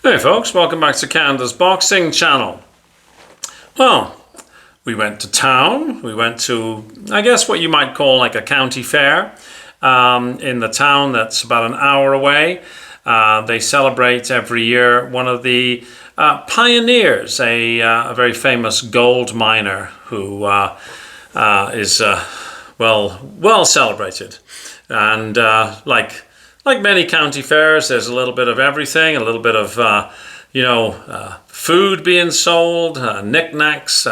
Hey folks, welcome back to Canada's Boxing Channel. Well, we went to town. We went to, I guess, what you might call like a county fair in the town that's about an hour away. They celebrate every year one of the pioneers, a very famous gold miner who is well celebrated. And like many county fairs, there's a little bit of everything, a little bit of, food being sold, knickknacks,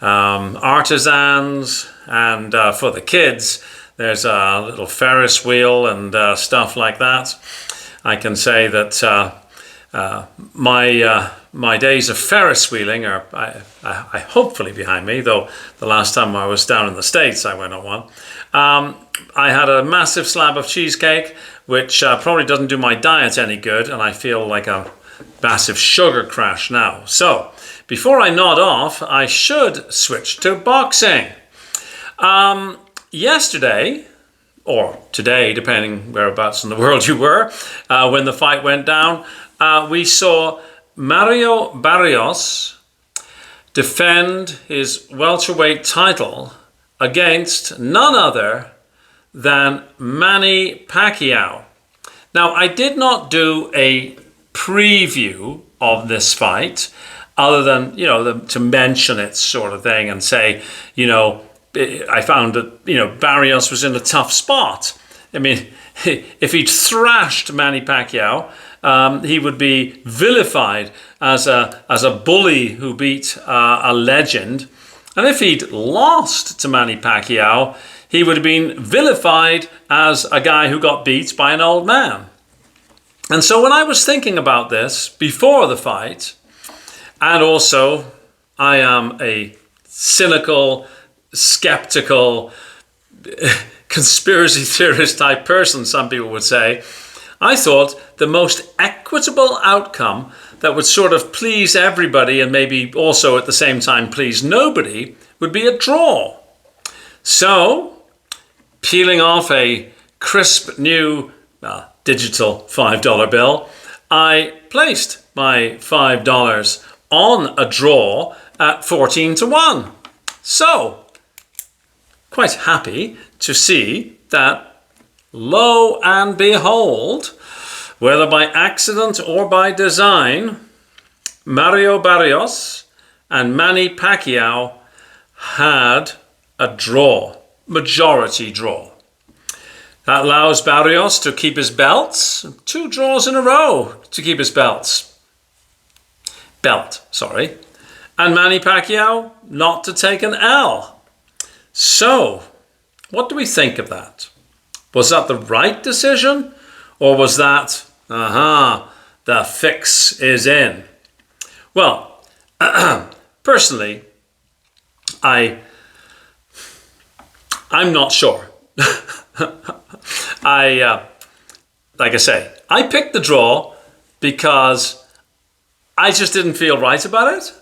artisans, and for the kids, there's a little Ferris wheel and stuff like that. I can say that my days of Ferris wheeling are I hopefully behind me, though the last time I was down in the States, I went on one. I had a massive slab of cheesecake, which probably doesn't do my diet any good, and I feel like a massive sugar crash now. So, before I nod off, I should switch to boxing. Yesterday, or today, depending whereabouts in the world you were, when the fight went down, we saw Mario Barrios defend his welterweight title against none other than Manny Pacquiao. Now, I did not do a preview of this fight other than, to mention it sort of thing and say, I found that, Barrios was in a tough spot. I mean, if he'd thrashed Manny Pacquiao, he would be vilified as a bully who beat a legend. And if he'd lost to Manny Pacquiao, he would have been vilified as a guy who got beat by an old man. And so when I was thinking about this before the fight, and also I am a cynical, skeptical, conspiracy theorist type person, some people would say, I thought the most equitable outcome that would sort of please everybody and maybe also at the same time please nobody would be a draw. So, peeling off a crisp new digital $5 bill, I placed my $5 on a draw at 14-1. So, quite happy to see that, lo and behold, whether by accident or by design, Mario Barrios and Manny Pacquiao had a draw, majority draw. That allows Barrios to keep his belts, 2 draws in a row to keep his belt, and Manny Pacquiao not to take an L. So, what do we think of that? Was that the right decision, or was that, the fix is in? Well, personally, I'm not sure. Like I say, I picked the draw because I just didn't feel right about it.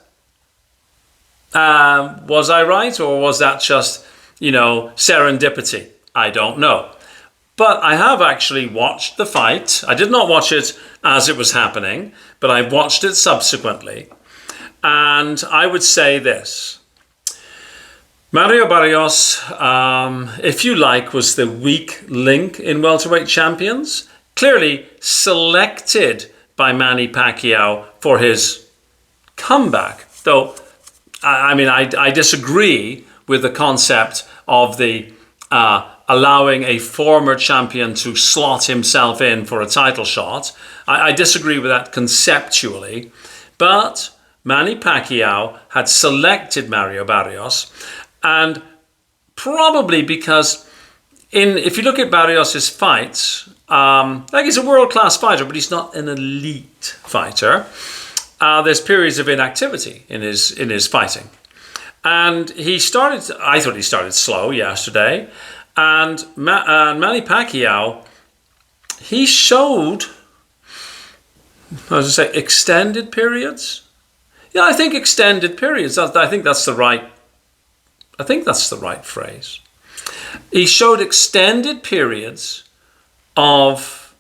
Was I right, or was that just, serendipity? I don't know. But I have actually watched the fight. I did not watch it as it was happening, but I watched it subsequently. And I would say this. Mario Barrios, if you like, was the weak link in welterweight champions. Clearly selected by Manny Pacquiao for his comeback. Though, I disagree with the concept of the allowing a former champion to slot himself in for a title shot. I disagree with that conceptually. But Manny Pacquiao had selected Mario Barrios, and probably because if you look at Barrios' fights, he's a world-class fighter, but he's not an elite fighter. There's periods of inactivity in his fighting. And I thought he started slow yesterday. And Manny Pacquiao, he showed, extended periods. Yeah, I think extended periods. I think that's the right phrase. He showed extended periods of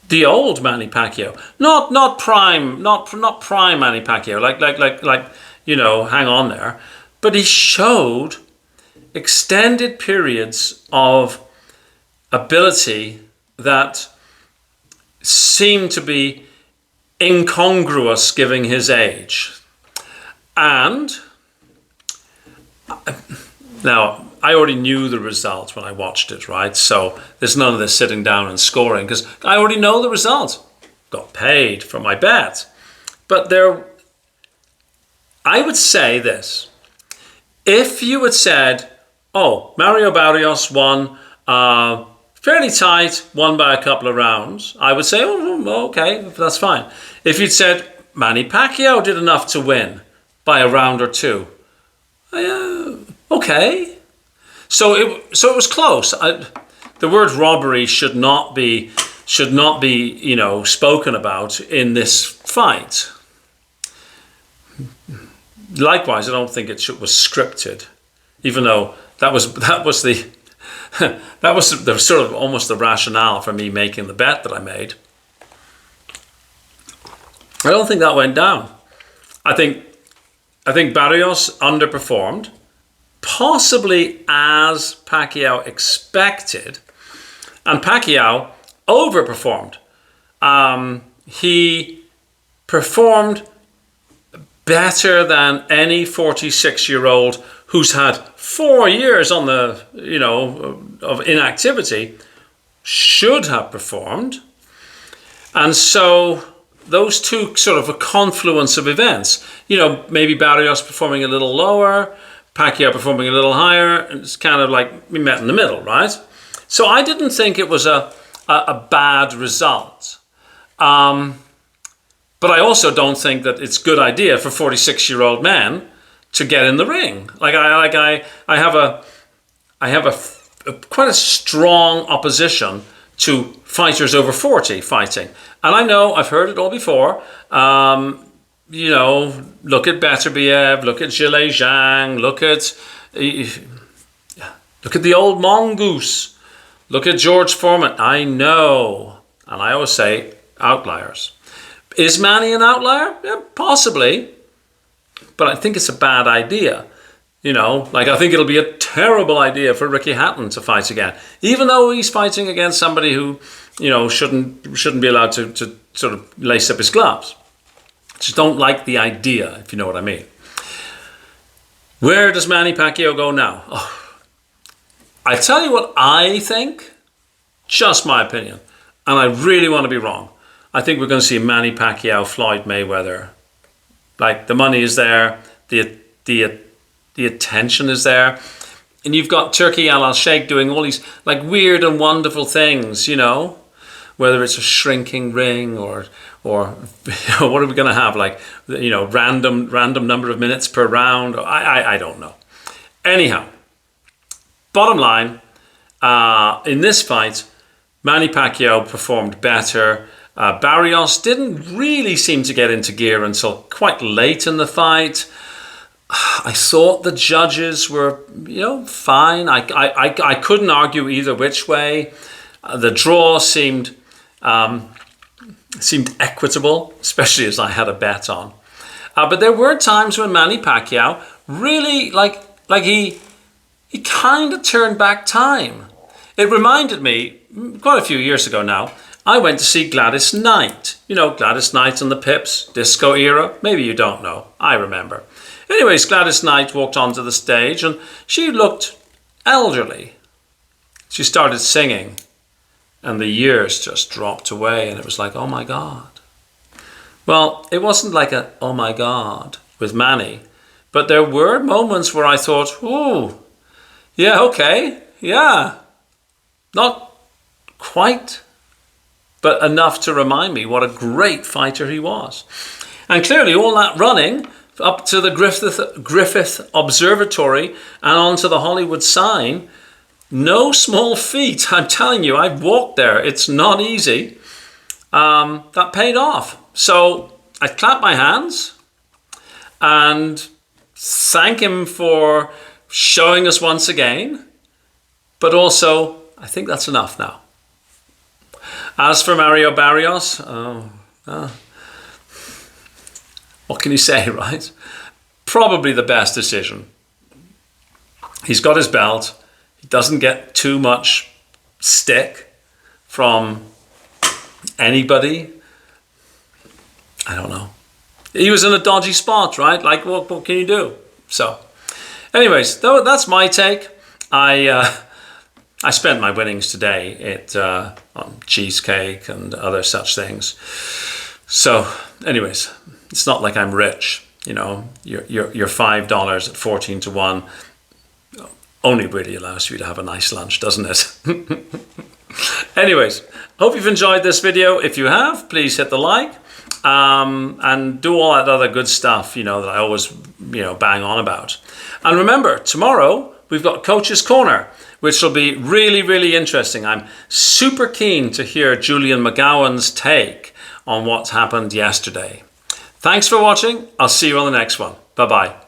The old Manny Pacquiao, not prime, not prime Manny Pacquiao, like hang on there, but he showed extended periods of ability that seemed to be incongruous given his age. And now, I already knew the result when I watched it, right? So there's none of this sitting down and scoring because I already know the result. Got paid for my bet. But I would say this. If you had said, oh, Mario Barrios won fairly tight, won by a couple of rounds, I would say, oh, okay, that's fine. If you'd said Manny Pacquiao did enough to win by a round or two, okay. So it was close. The word robbery should not be spoken about in this fight. Likewise, I don't think it was scripted, even though that was the that was the sort of almost the rationale for me making the bet that I made. I don't think that went down. I think Barrios underperformed, possibly as Pacquiao expected, and Pacquiao overperformed. He performed better than any 46-year-old who's had 4 years on the, of inactivity should have performed. And so those two sort of a confluence of events, maybe Barrios performing a little lower, Pacquiao performing a little higher, and it's kind of like we met in the middle, right? So I didn't think it was a bad result. But I also don't think that it's a good idea for 46-year-old men to get in the ring. I have quite a strong opposition to fighters over 40 fighting. And I know I've heard it all before. Look at Beterbiev, look at Zhilei Zhang, look at the old mongoose, look at George Foreman. I know, and I always say outliers. Is Manny an outlier? Yeah, possibly, but I think it's a bad idea. I think it'll be a terrible idea for Ricky Hatton to fight again, even though he's fighting against somebody who, shouldn't be allowed to sort of lace up his gloves. Just don't like the idea, if you know what I mean. Where does Manny Pacquiao go now? Oh, I tell you what I think, just my opinion, and I really want to be wrong. I think we're going to see Manny Pacquiao, Floyd Mayweather. Like, the money is there, the attention is there, and you've got Turki Al-Sheikh doing all these like weird and wonderful things, whether it's a shrinking ring or what are we going to have, random number of minutes per round? I don't know. Anyhow, bottom line, in this fight, Manny Pacquiao performed better. Barrios didn't really seem to get into gear until quite late in the fight. I thought the judges were, fine. I couldn't argue either which way. The draw seemed equitable, especially as I had a bet on. But there were times when Manny Pacquiao really, he kind of turned back time. It reminded me, quite a few years ago now, I went to see Gladys Knight. Gladys Knight and the Pips, disco era. Maybe you don't know. I remember. Anyways, Gladys Knight walked onto the stage and she looked elderly. She started singing and the years just dropped away and it was like, oh my God. Well, it wasn't like a, oh my God, with Manny, but there were moments where I thought, oh, yeah, okay, yeah. Not quite, but enough to remind me what a great fighter he was. And clearly all that running up to the Griffith Observatory and onto the Hollywood sign, no small feat. I'm telling you, I've walked there. It's not easy. That paid off. So I clapped my hands and thank him for showing us once again. But also, I think that's enough now. As for Mario Barrios, what can you say, right? Probably the best decision. He's got his belt. He doesn't get too much stick from anybody. I don't know. He was in a dodgy spot, right? Like, what can you do? So, anyways, that's my take. I spent my winnings today on cheesecake and other such things. So, anyways, it's not like I'm rich. You know, your $5 at 14 to 1 only really allows you to have a nice lunch, doesn't it? Anyways, hope you've enjoyed this video. If you have, please hit the like and do all that other good stuff, you know, that I always, bang on about. And remember, tomorrow we've got Coach's Corner, which will be really, really interesting. I'm super keen to hear Julian McGowan's take on what's happened yesterday. Thanks for watching. I'll see you on the next one. Bye-bye.